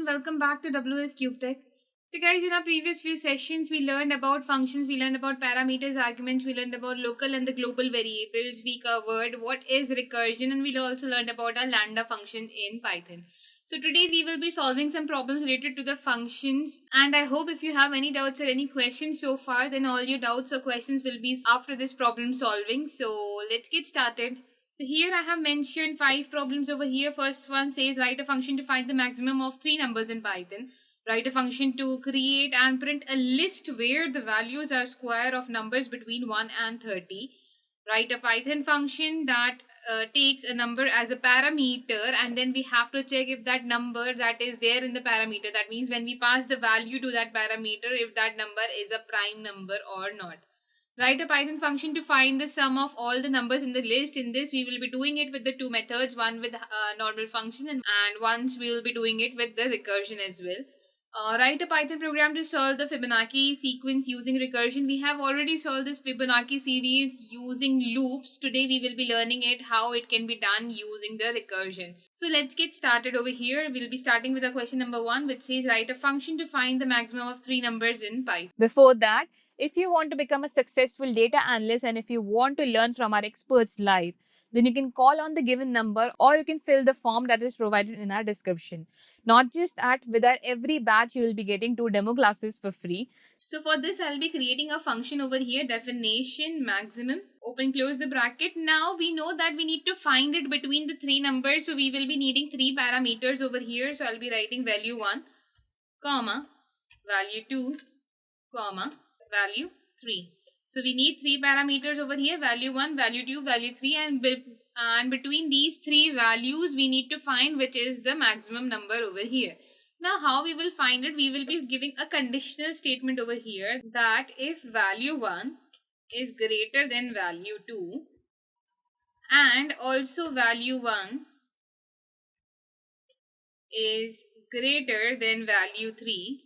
welcome back to WsCube Tech. So guys, in our previous few sessions, we learned about functions, we learned about parameters, arguments, we learned about local and the global variables, we covered what is recursion, and we also learned about our lambda function in Python. So today we will be solving some problems related to the functions, and I hope if you have any doubts or any questions so far, then all your doubts or questions will be after this problem solving. So let's get started. So here I have mentioned 5 problems over here. First one says write a function to find the maximum of 3 numbers in Python. Write a function to create and print a list where the values are square of numbers between 1 and 30. Write a Python function that takes a number as a parameter, and then we have to check if that number that is there in the parameter, that means when we pass the value to that parameter, if that number is a prime number or not. Write a Python function to find the sum of all the numbers in the list. In this, we will be doing it with the 2 methods, one with normal function and once we will be doing it with the recursion as well. Write a Python program to solve the Fibonacci sequence using recursion. We have already solved this Fibonacci series using loops. Today we will be learning it how it can be done using the recursion. So let's get started over here. We'll be starting with the question number 1, which says write a function to find the maximum of 3 numbers in Python. Before that, if you want to become a successful data analyst and if you want to learn from our experts live, then you can call on the given number or you can fill the form that is provided in our description. Not just that, with our every batch you will be getting 2 demo classes for free. So for this I'll be creating a function over here, definition maximum, open close the bracket. Now we know that we need to find it between the 3 numbers, so we will be needing 3 parameters over here. So I'll be writing value 1, comma, value 2, comma, value 3. So we need 3 parameters over here, value 1, value 2, value 3, and between these 3 values we need to find which is the maximum number over here. Now how we will find it? We will be giving a conditional statement over here that if value 1 is greater than value 2 and also value 1 is greater than value 3,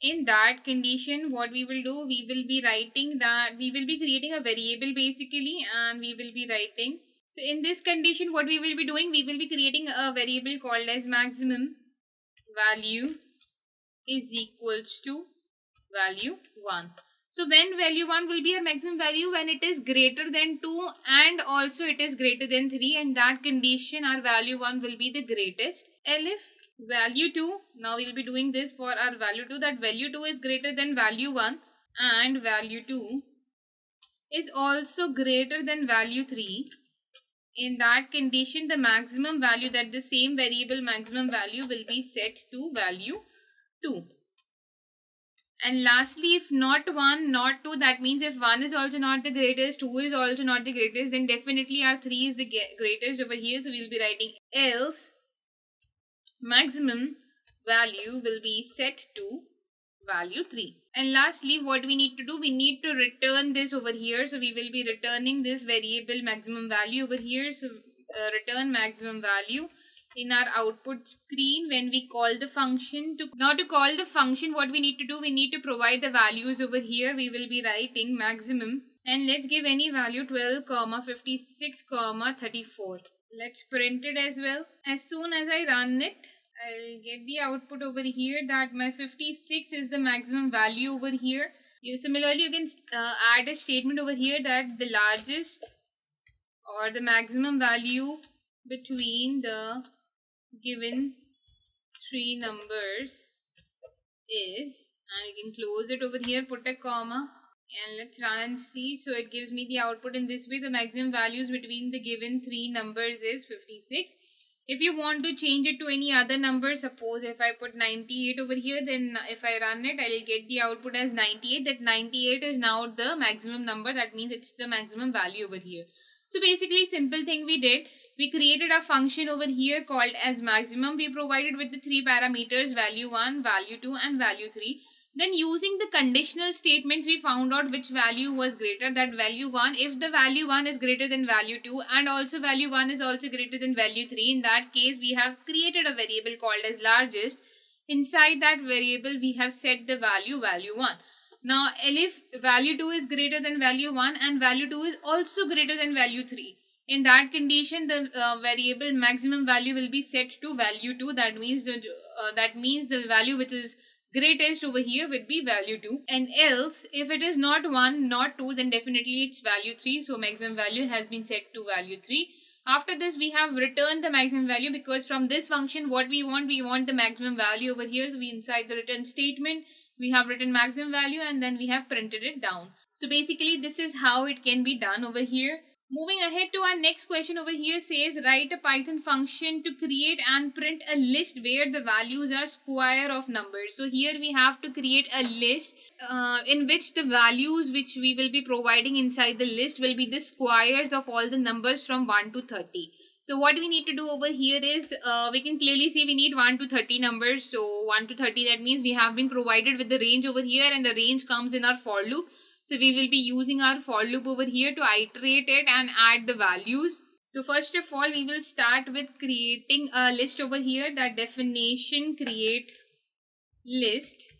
in that condition, what we will do, we will be writing that we will be creating a variable basically, and we will be writing. So in this condition, what we will be doing, we will be creating a variable called as maximum value is equals to value 1. So when value 1 will be our maximum value when it is greater than 2 and also it is greater than 3. In that condition, our value 1 will be the greatest. If value 2, now we will be doing this for our value 2, that value 2 is greater than value 1 and value 2 is also greater than value 3. In that condition, the maximum value, that the same variable maximum value will be set to value 2. And lastly, if not 1, not 2, that means if 1 is also not the greatest, 2 is also not the greatest, then definitely our 3 is the greatest over here. So we will be writing else maximum value will be set to value 3. And lastly, what we need to do, we need to return this over here. So we will be returning this variable maximum value over here. So return maximum value in our output screen when we call the function. Now to call the function, what we need to do, we need to provide the values over here. We will be writing maximum and let's give any value 12, 56, 34. Let's print it as well. As soon as I run it, I'll get the output over here that my 56 is the maximum value over here. Similarly, you can add a statement over here that the largest or the maximum value between the given 3 numbers is, and you can close it over here, put a comma, and let's run and see. So it gives me the output in this way. The maximum values between the given 3 numbers is 56. If you want to change it to any other number, suppose if I put 98 over here, then if I run it, I will get the output as 98. That 98 is now the maximum number. That means it's the maximum value over here. So basically, simple thing we did, we created a function over here called as maximum. We provided with the 3 parameters, value 1, value 2 and value 3. Then using the conditional statements, we found out which value was greater, that value 1. If the value 1 is greater than value 2 and also value 1 is also greater than value 3, in that case, we have created a variable called as largest. Inside that variable, we have set the value 1. Now, if value 2 is greater than value 1 and value 2 is also greater than value 3, In that condition, the variable maximum value will be set to value 2. That means the value which is greatest over here would be value 2. And else, if it is not 1, not 2, then definitely it's value 3. So maximum value has been set to value 3. After this, we have returned the maximum value, because from this function, what we want the maximum value over here. So we inside the return statement, we have written maximum value and then we have printed it down. So basically, this is how it can be done over here. Moving ahead to our next question over here says, write a Python function to create and print a list where the values are square of numbers. So here we have to create a list in which the values which we will be providing inside the list will be the squares of all the numbers from 1 to 30. So what we need to do over here is, we can clearly see we need 1 to 30 numbers. So 1 to 30, that means we have been provided with the range over here, and the range comes in our for loop. So we will be using our for loop over here to iterate it and add the values. So first of all, we will start with creating a list over here. That definition create list.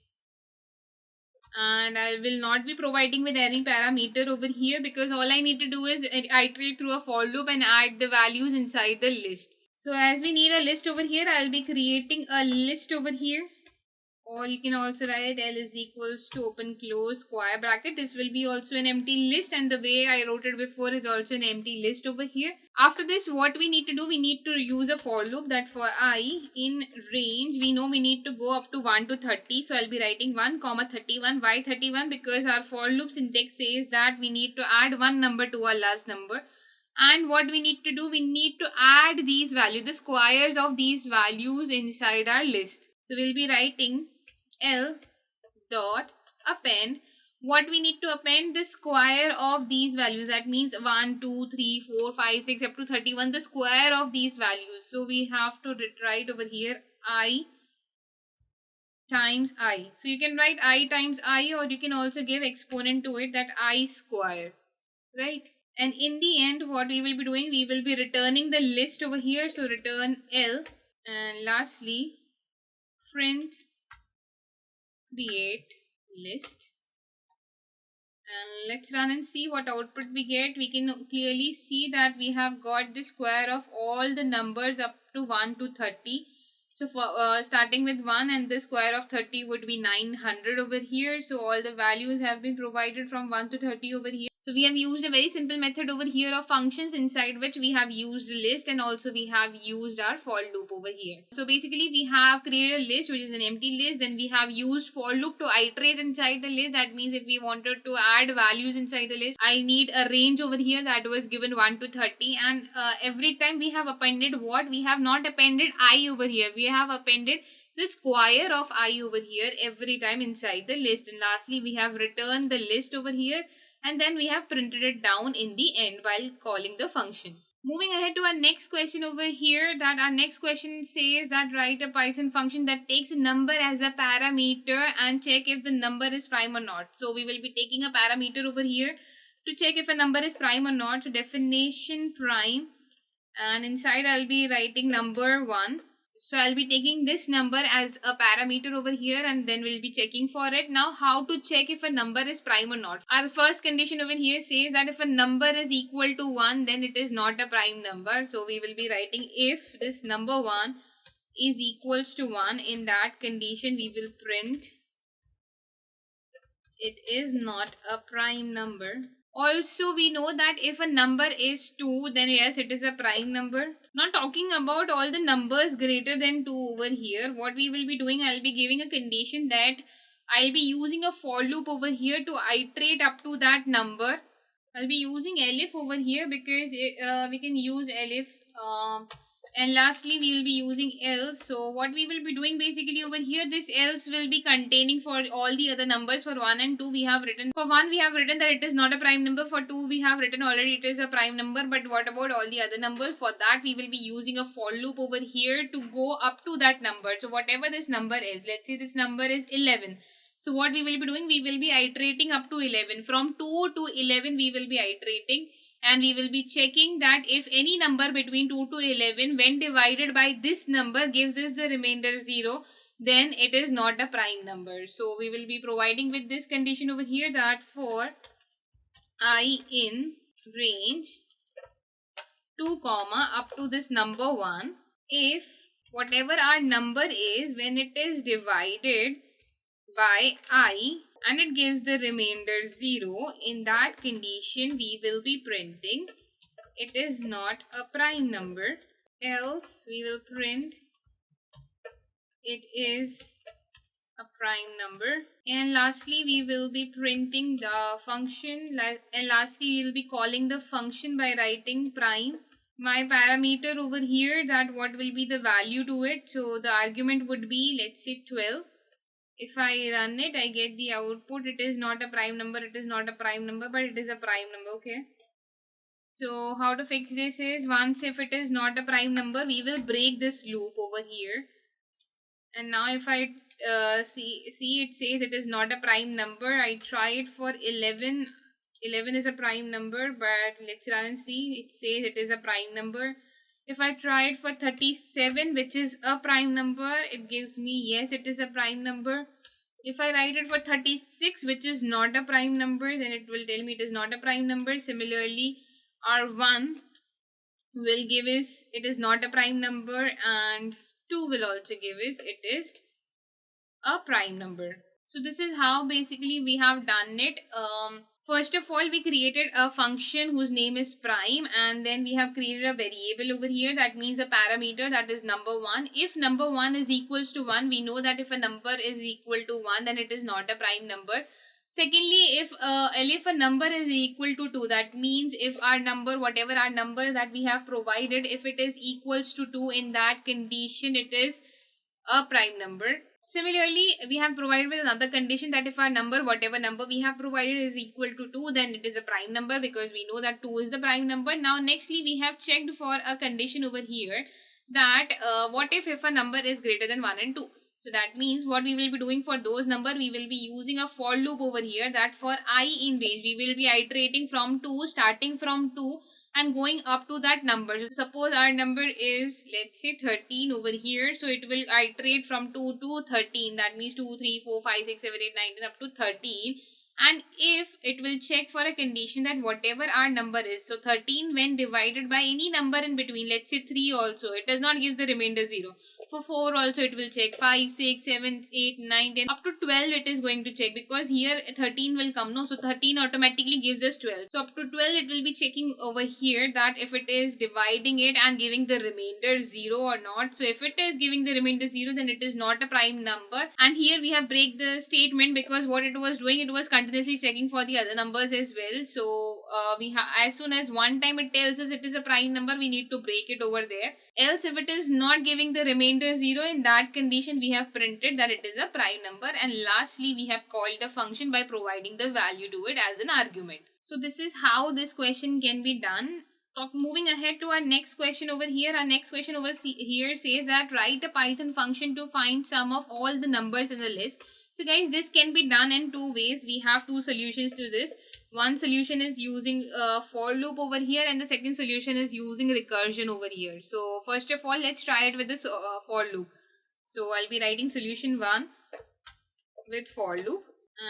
And I will not be providing with any parameter over here, because all I need to do is iterate through a for loop and add the values inside the list. So as we need a list over here, I'll be creating a list over here. Or you can also write L is equals to open close square bracket. This will be also an empty list, and the way I wrote it before is also an empty list over here. After this, what we need to do, we need to use a for loop, that for I in range, we know we need to go up to 1 to 30. So I'll be writing 1 comma 31. Why 31? Because our for loop syntax says that we need to add one number to our last number. And what we need to do, we need to add these values, the squares of these values inside our list. So we'll be writing L dot append. What we need to append, the square of these values. That means 1, 2, 3, 4, 5, 6 up to 31, the square of these values. So we have to write over here I times I. So you can write I times I, or you can also give exponent to it, that I square, right? And in the end, what we will be doing, we will be returning the list over here. So return L, and lastly print create list. And let's run and see what output we get. We can clearly see that we have got the square of all the numbers up to 1 to 30. So for starting with 1, and the square of 30 would be 900 over here. So all the values have been provided from 1 to 30 over here. So we have used a very simple method over here of functions, inside which we have used list, and also we have used our for loop over here. So basically we have created a list which is an empty list. Then we have used for loop to iterate inside the list. That means if we wanted to add values inside the list, I need a range over here that was given 1 to 30. And every time we have appended what? We have not appended I over here. We have appended the square of I over here every time inside the list. And lastly, we have returned the list over here, and then we have printed it down in the end while calling the function. Moving ahead to our next question over here, that our next question says that write a Python function that takes a number as a parameter and check if the number is prime or not. So we will be taking a parameter over here to check if a number is prime or not. So definition prime, and inside I'll be writing number 1. So I'll be taking this number as a parameter over here, and then we'll be checking for it. Now how to check if a number is prime or not? Our first condition over here says that if a number is equal to 1, then it is not a prime number. So we will be writing if this number 1 is equals to 1. In that condition, we will print it is not a prime number. Also, we know that if a number is 2, then yes, it is a prime number. Not talking about all the numbers greater than 2 over here. What we will be doing, I'll be giving a condition that I'll be using a for loop over here to iterate up to that number. I'll be using elif over here because we can use elif. And lastly, we will be using else. So what we will be doing basically over here, this else will be containing for all the other numbers. For 1 and 2 we have written. For 1 we have written that it is not a prime number. For 2 we have written already it is a prime number. But what about all the other numbers? For that we will be using a for loop over here to go up to that number. So whatever this number is, let's say this number is 11. So what we will be doing, we will be iterating up to 11. From 2 to 11 we will be iterating. And we will be checking that if any number between 2 to 11 when divided by this number gives us the remainder 0, then it is not a prime number. So we will be providing with this condition over here that for I in range 2 comma up to this number 1. If whatever our number is, when it is divided by I and it gives the remainder 0, in that condition we will be printing it is not a prime number, else we will print it is a prime number. And lastly we will be printing the function, and lastly we will be calling the function by writing prime. My parameter over here, that what will be the value to it, so the argument would be, let's say 12. If I run it, I get the output, it is not a prime number, it is not a prime number, but it is a prime number. Okay, so how to fix this is, once if it is not a prime number, we will break this loop over here. And now if I see it says it is not a prime number. I try it for 11. 11 is a prime number, but let's run and see. It says it is a prime number. If I try it for 37, which is a prime number, it gives me yes, it is a prime number. If I write it for 36, which is not a prime number, then it will tell me it is not a prime number. Similarly, R1 will give us it is not a prime number, and 2 will also give us it is a prime number. So this is how basically we have done it. First of all, we created a function whose name is prime, and then we have created a variable over here, that means a parameter, that is number 1. If number 1 is equals to 1, we know that if a number is equal to 1, then it is not a prime number. Secondly, if a number is equal to 2, that means if our number, whatever our number that we have provided, if it is equals to 2, in that condition it is a prime number. Similarly, we have provided with another condition that if our number, whatever number we have provided, is equal to 2, then it is a prime number, because we know that 2 is the prime number. Now nextly, we have checked for a condition over here that what if a number is greater than 1 and 2. So that means what we will be doing for those number, we will be using a for loop over here, that for I in range, we will be iterating from 2, starting from 2 and going up to that number. So suppose our number is, let's say 13 over here. So it will iterate from 2 to 13. That means 2, 3, 4, 5, 6, 7, 8, 9, 10 up to 13. And if it will check for a condition that whatever our number is, so 13 when divided by any number in between, let's say 3 also, it does not give the remainder 0. For 4 also it will check, 5, 6, 7, 8, 9, 10, up to 12 it is going to check, because here 13 will come, no? So 13 automatically gives us 12. So up to 12 it will be checking over here that if it is dividing it and giving the remainder 0 or not. So if it is giving the remainder 0, then it is not a prime number. And here we have break the statement, because what it was doing, it was continuously checking for the other numbers as well. So as soon as one time it tells us it is a prime number, we need to break it over there. Else if it is not giving the remainder 0, in that condition we have printed that it is a prime number. And lastly, we have called the function by providing the value to it as an argument. So this is how this question can be done. Moving ahead to our next question over here. Our next question over here says that write a Python function to find sum of all the numbers in the list. So guys, this can be done in two ways. We have two solutions to this. One solution is using a for loop over here, and the second solution is using recursion over here. So first of all, let's try it with this for loop. So I'll be writing solution 1 with for loop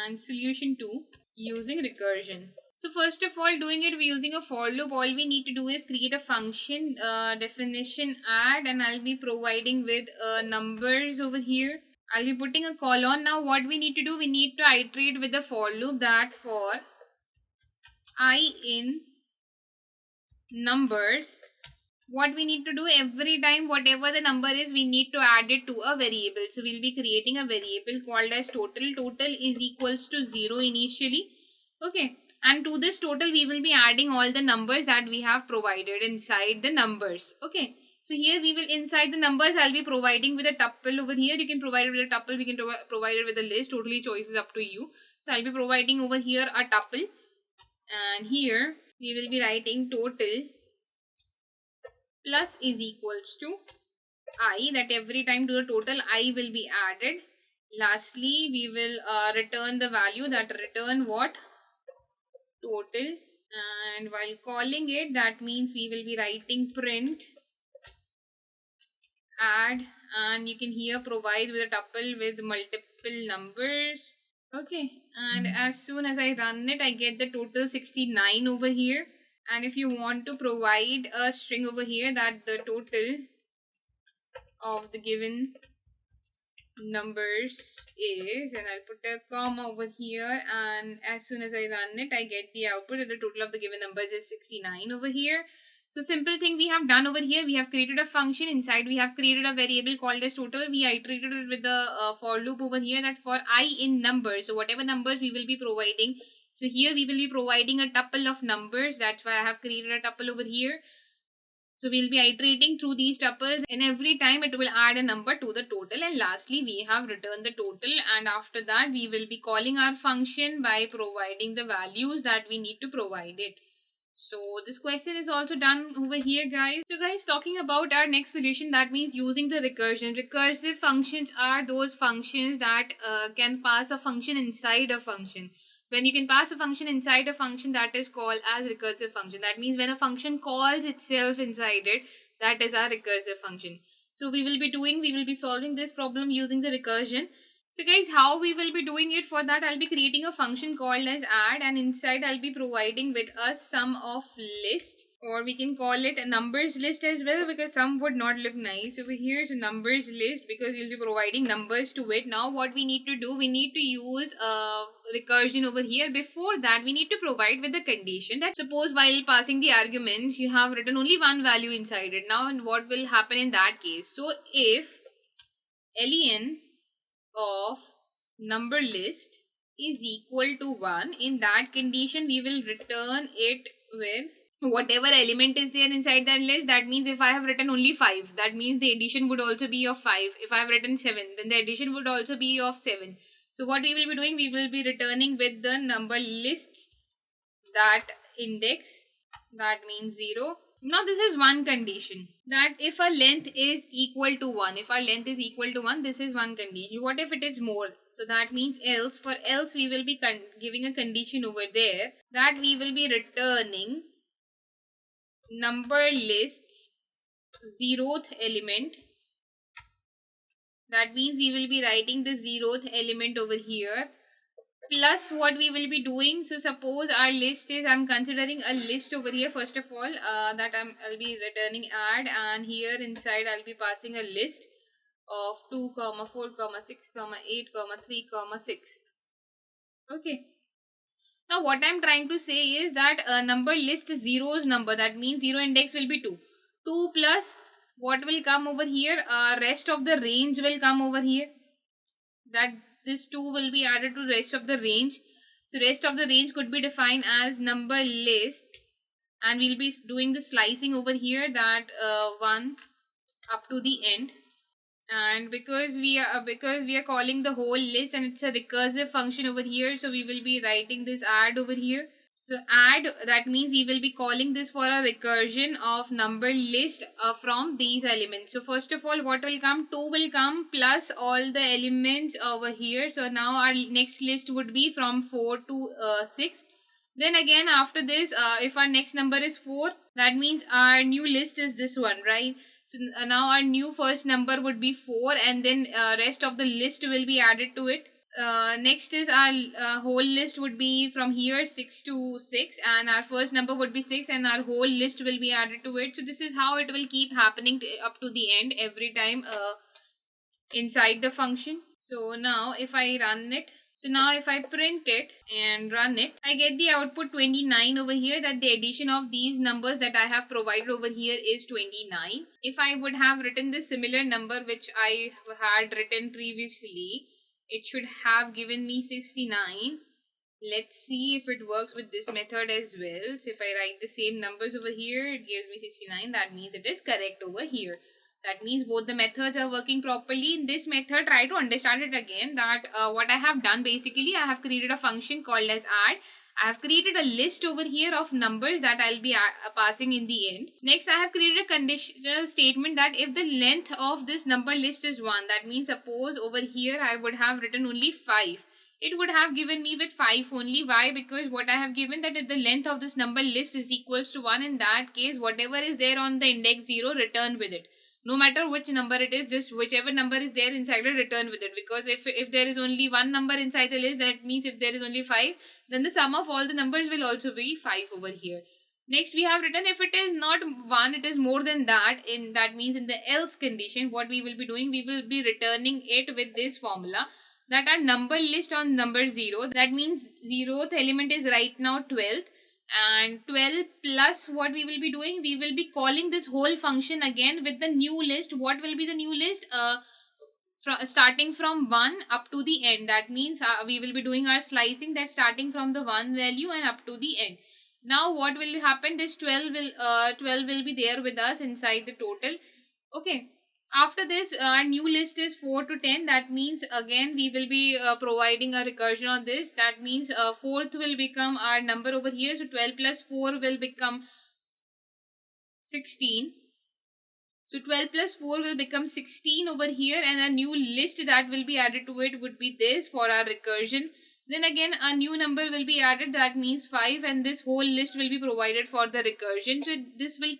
and solution 2 using recursion. So first of all, doing it using a for loop, all we need to do is create a function, definition add, and I'll be providing with numbers over here. I'll be putting a colon. Now what we need to do, we need to iterate with the for loop, that for I in numbers, what we need to do, every time whatever the number is, we need to add it to a variable. So we'll be creating a variable called as total. Total is equals to 0 initially. Okay. And to this total, we will be adding all the numbers that we have provided inside the numbers. Okay. So here we will, inside the numbers, I'll be providing with a tuple over here. You can provide it with a tuple. We can provide it with a list. Totally choice is up to you. So I'll be providing over here a tuple. And here we will be writing total plus is equals to I. That every time to the total, I will be added. Lastly, we will return the value, that return what? Total. And while calling it, that means we will be writing print add, and you can here provide with a tuple with multiple numbers. Okay, and as soon as I run it, I get the total 69 over here. And if you want to provide a string over here that the total of the given numbers is, and I'll put a comma over here, and as soon as I run it, I get the output that the total of the given numbers is 69 over here. So simple thing we have done over here, we have created a function. Inside we have created a variable called as total. We iterated it with the for loop over here, that for I in numbers, so whatever numbers we will be providing. So here we will be providing a tuple of numbers. That's why I have created a tuple over here. So we'll be iterating through these tuples, and every time it will add a number to the total, and lastly we have returned the total, and after that we will be calling our function by providing the values that we need to provide it. So this question is also done over here, guys. So guys, talking about our next solution, that means using the recursion. Recursive functions are those functions that can pass a function inside a function. When you can pass a function inside a function, that is called as recursive function. That means when a function calls itself inside it, that is our recursive function. So we will be solving this problem using the recursion. So guys, how we will be doing it? For that, I'll be creating a function called as add, and inside I'll be providing with a sum of list, or we can call it a numbers list as well, because sum would not look nice. Over here is a numbers list because you'll be providing numbers to it. Now what we need to do, we need to use a recursion over here. Before that, we need to provide with the condition that suppose while passing the arguments, you have written only one value inside it. Now what will happen in that case? So if len of number list is equal to 1, in that condition we will return it with whatever element is there inside that list. That means if I have written only 5, that means the addition would also be of 5. If I have written 7, then the addition would also be of 7. So what we will be doing, we will be returning with the number lists that index, that means 0. Now this is one condition, that if a length is equal to 1, if our length is equal to 1, this is one condition. What if it is more? So that means else. For else we will be giving a condition over there that we will be returning number lists 0th element. That means we will be writing the 0th element over here, plus what we will be doing. So suppose our list is, I'm considering a list over here first of all, that I'll be returning add, and here inside I'll be passing a list of 2, 4, 6, 8, 3, 6. Okay. Now what I'm trying to say is that number list zero's number, that means 0 index will be 2. 2 plus what will come over here? Rest of the range will come over here. That this 2 will be added to rest of the range. So rest of the range could be defined as number lists, and we'll be doing the slicing over here, that 1 up to the end. And because we are calling the whole list and it's a recursive function over here, so we will be writing this add over here. So add, that means we will be calling this for a recursion of number list from these elements. So first of all, what will come? 2 will come plus all the elements over here. So now our next list would be from 4 to 6. Then again after this, if our next number is 4, that means our new list is this one, right? So now our new first number would be 4, and then rest of the list will be added to it. Next is our whole list would be from here 6 to 6, and our first number would be 6, and our whole list will be added to it. So this is how it will keep happening up to the end every time inside the function. So now if I run it, so now if I print it and run it, I get the output 29 over here, that the addition of these numbers that I have provided over here is 29. If I would have written this similar number which I had written previously, it should have given me 69. Let's see if it works with this method as well. So if I write the same numbers over here, it gives me 69. That means it is correct over here. That means both the methods are working properly. In this method, try to understand it again, that what I have done basically, I have created a function called as add. I have created a list over here of numbers that I'll be passing in the end. Next, I have created a conditional statement that if the length of this number list is 1, that means suppose over here I would have written only 5. It would have given me with 5 only. Why? Because what I have given, that if the length of this number list is equals to 1, in that case, whatever is there on the index 0, return with it. No matter which number it is, just whichever number is there inside it, return with it. Because if there is only one number inside the list, that means if there is only 5, then the sum of all the numbers will also be 5 over here. Next we have written if it is not 1, it is more than that. That means in the else condition, what we will be doing, we will be returning it with this formula, that our number list on number 0. That means 0th element is right now 12th, and 12 plus what we will be doing, we will be calling this whole function again with the new list. What will be the new list? Starting from 1 up to the end. That means we will be doing our slicing, that starting from the 1 value and up to the end. Now what will happen, this 12 will be there with us inside the total. Okay, after this our new list is 4 to 10. That means again we will be providing a recursion on this. That means 4th will become our number over here, so 12 plus 4 will become 16. So 12 plus 4 will become 16 over here, and a new list that will be added to it would be this for our recursion. Then again a new number will be added, that means 5, and this whole list will be provided for the recursion. So this will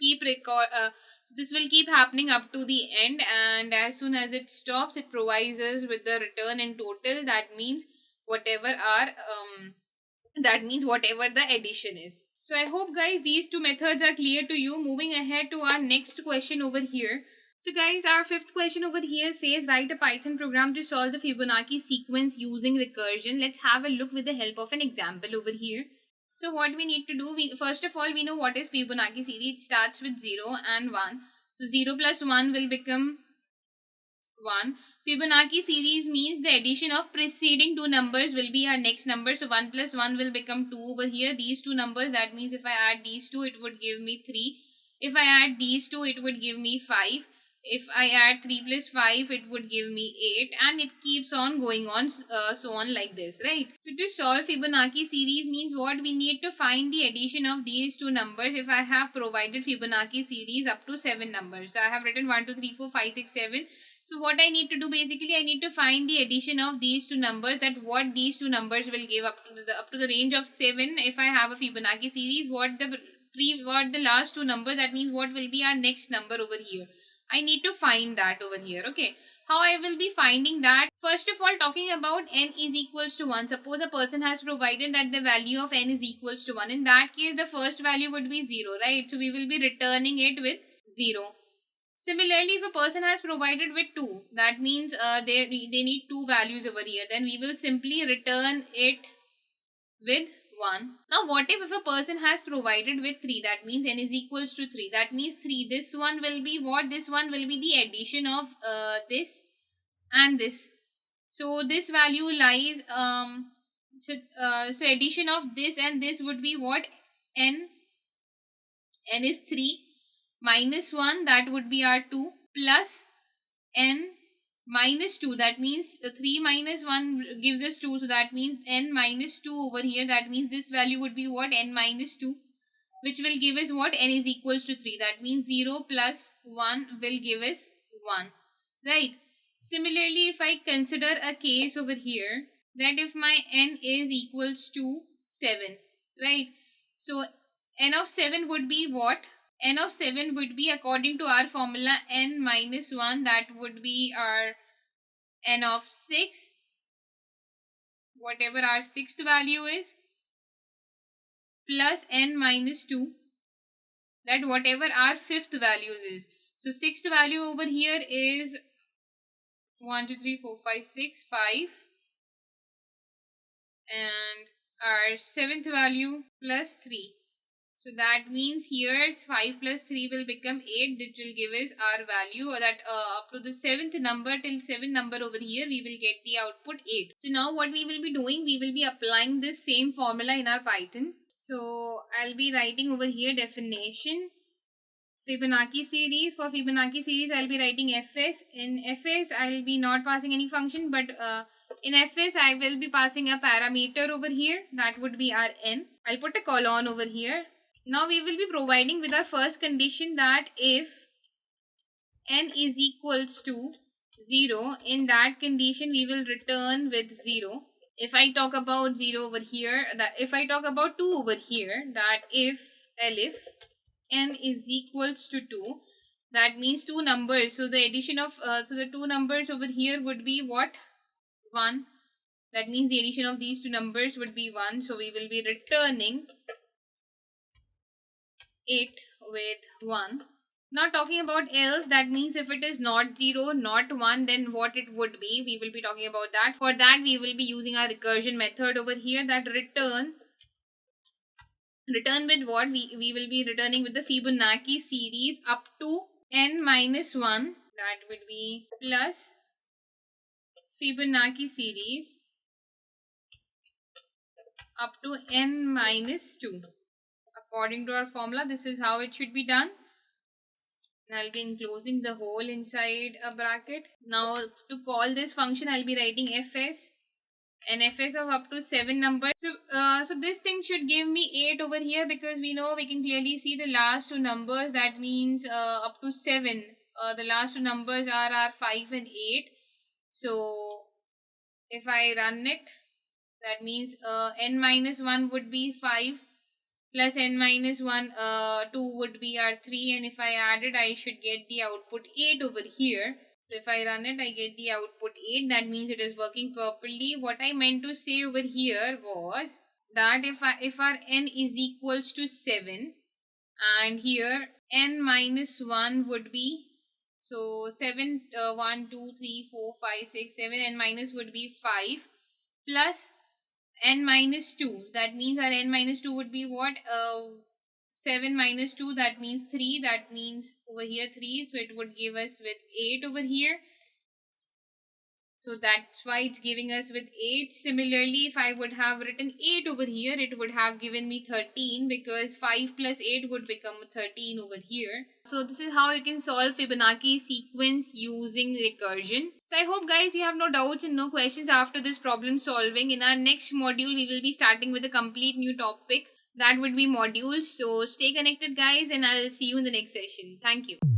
keep happening up to the end, and as soon as it stops, it provides us with the return in total. That means whatever the addition is. So I hope guys these two methods are clear to you. Moving ahead to our next question over here. So guys, our fifth question over here says write a Python program to solve the Fibonacci sequence using recursion. Let's have a look with the help of an example over here. So what we need to do, first of all we know what is Fibonacci series. It starts with 0 and 1. So 0 plus 1 will become 1. Fibonacci series means the addition of preceding two numbers will be our next number. So 1 plus 1 will become 2 over here. These two numbers, that means if I add these two, it would give me 3. If I add these two, it would give me 5. If I add 3 plus 5, it would give me 8, and it keeps on going on, so on like this, right? So to solve Fibonacci series means what? We need to find the addition of these two numbers. If I have provided Fibonacci series up to 7 numbers, so I have written 1, 2, 3, 4, 5, 6, 7. So what I need to do, basically I need to find the addition of these two numbers, that what these two numbers will give up to the range of 7. If I have a Fibonacci series, what the last two numbers, that means what will be our next number over here. I need to find that over here. Okay, how I will be finding that? First of all, talking about n is equals to 1. Suppose a person has provided that the value of n is equals to 1. In that case, the first value would be 0, right? So we will be returning it with 0. Similarly, if a person has provided with 2, that means they need two values over here, then we will simply return it with 1. Now what if a person has provided with 3, that means n is equals to 3, that means 3, this one will be what? This one will be the addition of this and this. So this value lies, so addition of this and this would be what? N is 3 minus 1, that would be our 2, plus n minus 2, that means 3 minus 1 gives us 2, so that means n minus 2 over here. That means this value would be what? N minus 2, which will give us what? N is equals to 3. That means 0 plus 1 will give us 1, right? Similarly, if I consider a case over here, that if my n is equals to 7, right? So n of 7 would be what? N of 7 would be, according to our formula, n minus 1, that would be our n of 6, whatever our sixth value is, plus n minus 2, that whatever our fifth values is. So sixth value over here is 1, 2, 3, 4, 5, 6, 5, and our seventh value plus 3. So that means here 5 plus 3 will become 8, which will give us our value, that up to the 7th number, till 7th number over here, we will get the output 8. So now what we will be doing, we will be applying this same formula in our Python. So I'll be writing over here definition, Fibonacci series. For Fibonacci series, I'll be writing fs. In fs, I'll be not passing any function, but in fs, I will be passing a parameter over here. That would be our n. I'll put a colon over here. Now we will be providing with our first condition, that if n is equals to 0, in that condition we will return with 0. If I talk about 0 over here, if I talk about 2 over here, that if n is equals to 2, that means two numbers. So the addition of so the two numbers over here would be what? 1. That means the addition of these two numbers would be 1. So we will be returning 8 with 1. Now talking about else, that means if it is not 0, not 1, then what it would be. We will be talking about that. For that, we will be using our recursion method over here, that return with what? We will be returning with the Fibonacci series up to n minus 1. That would be plus Fibonacci series up to n minus 2. According to our formula, this is how it should be done. And I'll be enclosing the whole inside a bracket. Now to call this function, I'll be writing fs, and fs of up to 7 numbers. So this thing should give me 8 over here, because we know we can clearly see the last 2 numbers. That means up to 7. The last 2 numbers are 5 and 8. So if I run it, that means n minus 1 would be 5. Plus n minus 1, 2 would be our 3, and if I add it, I should get the output 8 over here. So if I run it, I get the output 8. That means it is working properly. What I meant to say over here was that if our n is equals to 7, and here n minus 1 would be, so 7, 1, 2, 3, 4, 5, 6, 7, n minus would be 5 plus n minus 2. That means our n minus 2 would be what? 7 minus 2, that means 3. That means over here 3. So it would give us with 8 over here. So that's why it's giving us with 8. Similarly, if I would have written 8 over here, it would have given me 13, because 5 plus 8 would become 13 over here. So this is how you can solve Fibonacci sequence using recursion. So I hope guys you have no doubts and no questions after this problem solving. In our next module, we will be starting with a complete new topic. That would be modules. So stay connected guys, and I'll see you in the next session. Thank you.